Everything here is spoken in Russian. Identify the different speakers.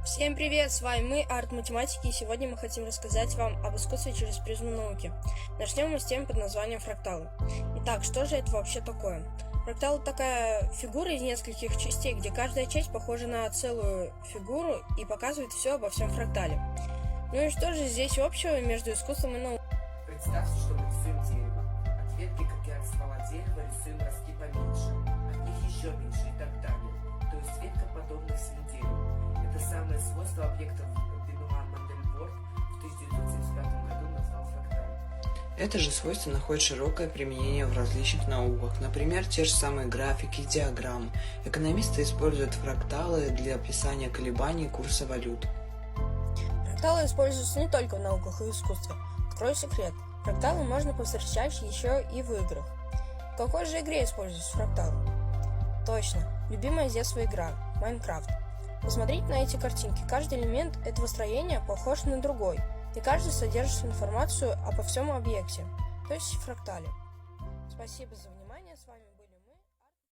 Speaker 1: Всем привет, с вами мы, Арт Математики, и сегодня мы хотим рассказать вам об искусстве через призму науки. Начнем мы с темы под названием фракталы. Итак, что же это вообще такое? Фрактал — такая фигура из нескольких частей, где каждая часть похожа на целую фигуру и показывает все обо всем фрактале. Ну и что же здесь общего между искусством и наукой?
Speaker 2: Представьте, что мы рисуем дерево. От ветки, как и от ствола дерева, рисуем ростки поменьше, от них еще меньше и так далее. То есть ветка подобна всему дереву. Это самое свойство объектов Бенуа Мандельборг в 1975 году назвал фракталом.
Speaker 3: Это же свойство находит широкое применение в различных науках, например, те же самые графики, диаграммы. Экономисты используют фракталы для описания колебаний курса валют.
Speaker 1: Фракталы используются не только в науках и искусстве. Открою секрет. Фракталы можно повстречать еще и в играх. В какой же игре используются фракталы? Точно, любимая с детства игра – Майнкрафт. Посмотрите на эти картинки. Каждый элемент этого строения похож на другой, и каждый содержит информацию обо всем объекте, то есть фрактале. Спасибо за внимание, с вами был